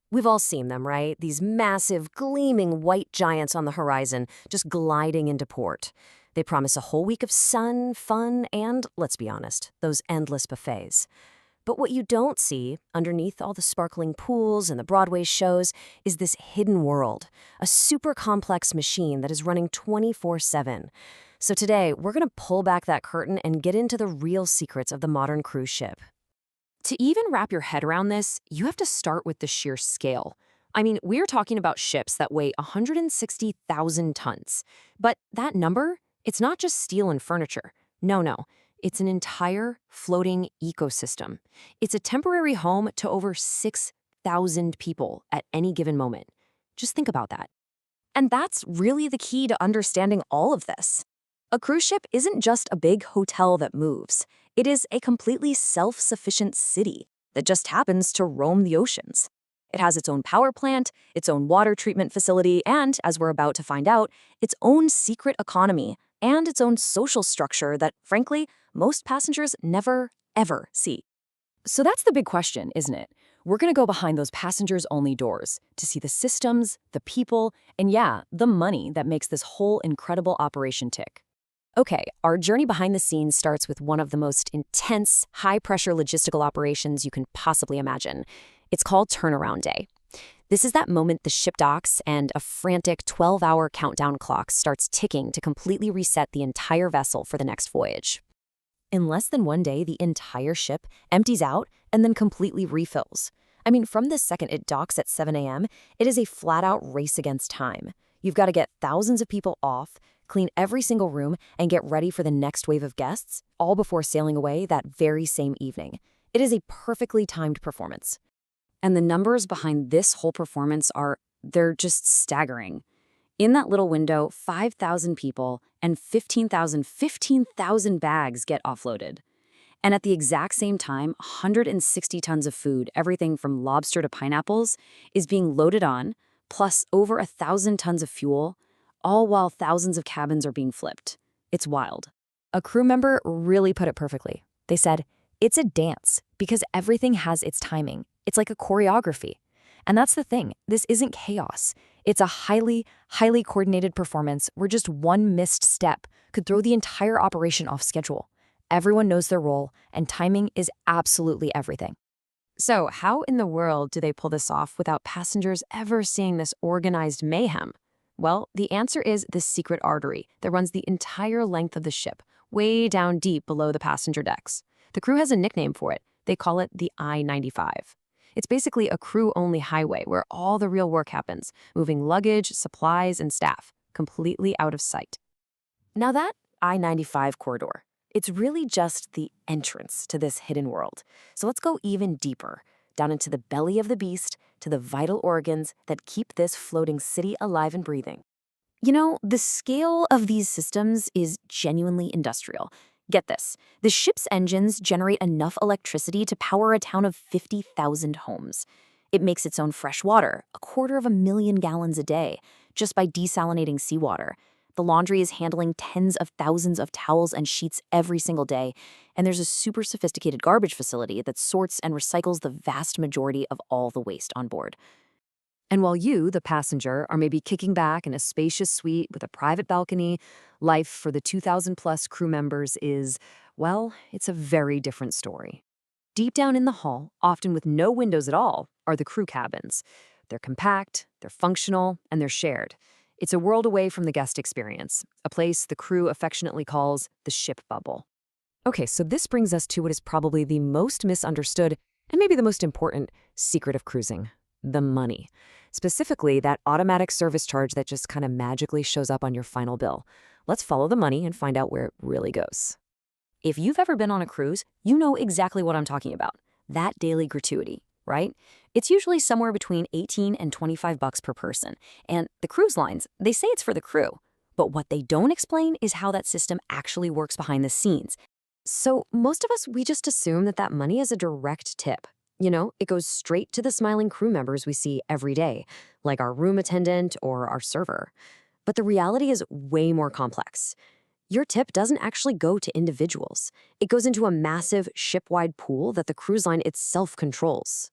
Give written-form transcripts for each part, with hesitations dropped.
We've all seen them, right? These massive, gleaming white giants on the horizon, just gliding into port. They promise a whole week of sun, fun, and, let's be honest, those endless buffets. But what you don't see, underneath all the sparkling pools and the Broadway shows, is this hidden world, a super complex machine that is running 24/7. So today, we're going to pull back that curtain and get into the real secrets of the modern cruise ship. To even wrap your head around this, you have to start with the sheer scale. I mean, we're talking about ships that weigh 160,000 tons. But that number, it's not just steel and furniture. No. It's an entire floating ecosystem. It's a temporary home to over 6,000 people at any given moment. Just think about that. And that's really the key to understanding all of this. A cruise ship isn't just a big hotel that moves. It is a completely self-sufficient city that just happens to roam the oceans. It has its own power plant, its own water treatment facility, and, as we're about to find out, its own secret economy and its own social structure that, frankly, most passengers never, ever see. So that's the big question, isn't it? We're going to go behind those passengers-only doors to see the systems, the people, and yeah, the money that makes this whole incredible operation tick. Okay, our journey behind the scenes starts with one of the most intense, high-pressure logistical operations you can possibly imagine. It's called turnaround day. This is that moment the ship docks and a frantic 12-hour countdown clock starts ticking to completely reset the entire vessel for the next voyage. In less than one day, the entire ship empties out and then completely refills. I mean, from the second it docks at 7 a.m., it is a flat-out race against time. You've got to get thousands of people off, clean every single room, and get ready for the next wave of guests, all before sailing away that very same evening. It is a perfectly timed performance. And the numbers behind this whole performance they're just staggering. In that little window, 5,000 people and 15,000 bags get offloaded. And at the exact same time, 160 tons of food, everything from lobster to pineapples, is being loaded on, plus over 1,000 tons of fuel, all while thousands of cabins are being flipped. It's wild. A crew member really put it perfectly. They said, "It's a dance because everything has its timing. It's like a choreography." And that's the thing. This isn't chaos. It's a highly coordinated performance where just one missed step could throw the entire operation off schedule. Everyone knows their role, and timing is absolutely everything. So how in the world do they pull this off without passengers ever seeing this organized mayhem? Well, the answer is the secret artery that runs the entire length of the ship, way down deep below the passenger decks. The crew has a nickname for it. They call it the I-95. It's basically a crew-only highway where all the real work happens, moving luggage, supplies, and staff, completely out of sight. Now that I-95 corridor, it's really just the entrance to this hidden world. So let's go even deeper, down into the belly of the beast, to the vital organs that keep this floating city alive and breathing. You know, the scale of these systems is genuinely industrial. Get this, the ship's engines generate enough electricity to power a town of 50,000 homes. It makes its own fresh water, 250,000 gallons a day, just by desalinating seawater. The laundry is handling tens of thousands of towels and sheets every single day, and there's a super sophisticated garbage facility that sorts and recycles the vast majority of all the waste on board. And while you, the passenger, are maybe kicking back in a spacious suite with a private balcony, life for the 2,000-plus crew members is, well, it's a very different story. Deep down in the hull, often with no windows at all, are the crew cabins. They're compact, they're functional, and they're shared. It's a world away from the guest experience, a place the crew affectionately calls the ship bubble. Okay, so this brings us to what is probably the most misunderstood and maybe the most important secret of cruising: the money. Specifically, that automatic service charge that just kind of magically shows up on your final bill. Let's follow the money and find out where it really goes. If you've ever been on a cruise, you know exactly what I'm talking about. That daily gratuity, right? It's usually somewhere between $18 and $25 per person. And the cruise lines, they say it's for the crew. But what they don't explain is how that system actually works behind the scenes. So most of us, we just assume that money is a direct tip. You know, it goes straight to the smiling crew members we see every day, like our room attendant or our server. But the reality is way more complex. Your tip doesn't actually go to individuals. It goes into a massive ship-wide pool that the cruise line itself controls.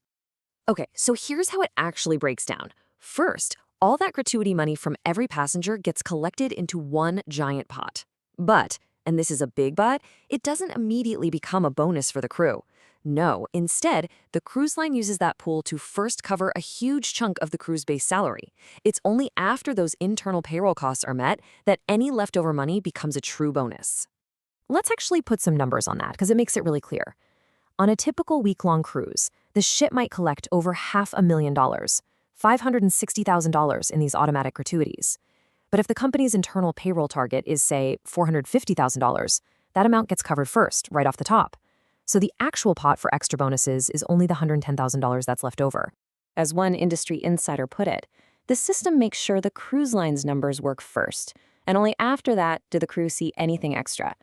Okay, so here's how it actually breaks down. First, all that gratuity money from every passenger gets collected into one giant pot. But, and this is a big but, it doesn't immediately become a bonus for the crew. No, instead, the cruise line uses that pool to first cover a huge chunk of the crew's base salary. It's only after those internal payroll costs are met that any leftover money becomes a true bonus. Let's actually put some numbers on that because it makes it really clear. On a typical week-long cruise, the ship might collect over $500,000, $560,000 in these automatic gratuities. But if the company's internal payroll target is, say, $450,000, that amount gets covered first, right off the top. So the actual pot for extra bonuses is only the $110,000 that's left over. As one industry insider put it, the system makes sure the cruise line's numbers work first, and only after that do the crew see anything extra.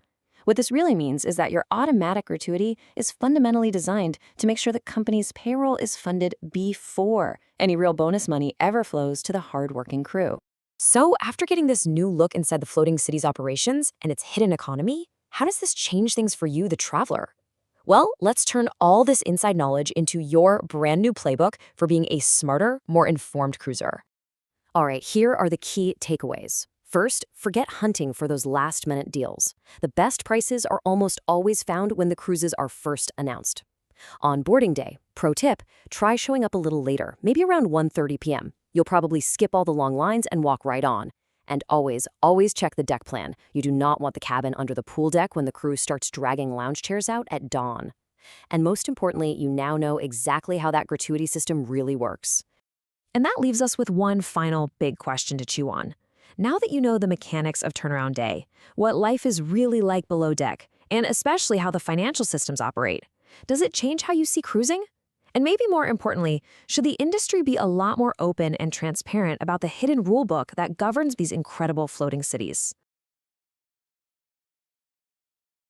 What this really means is that your automatic gratuity is fundamentally designed to make sure the company's payroll is funded before any real bonus money ever flows to the hardworking crew. So after getting this new look inside the floating city's operations and its hidden economy, how does this change things for you, the traveler? Well, let's turn all this inside knowledge into your brand new playbook for being a smarter, more informed cruiser. All right, here are the key takeaways. First, forget hunting for those last-minute deals. The best prices are almost always found when the cruises are first announced. On boarding day, pro tip, try showing up a little later, maybe around 1:30 p.m. You'll probably skip all the long lines and walk right on. And always check the deck plan. You do not want the cabin under the pool deck when the crew starts dragging lounge chairs out at dawn. And most importantly, you now know exactly how that gratuity system really works. And that leaves us with one final big question to chew on. Now that you know the mechanics of turnaround day, what life is really like below deck, and especially how the financial systems operate, does it change how you see cruising? And maybe more importantly, should the industry be a lot more open and transparent about the hidden rulebook that governs these incredible floating cities?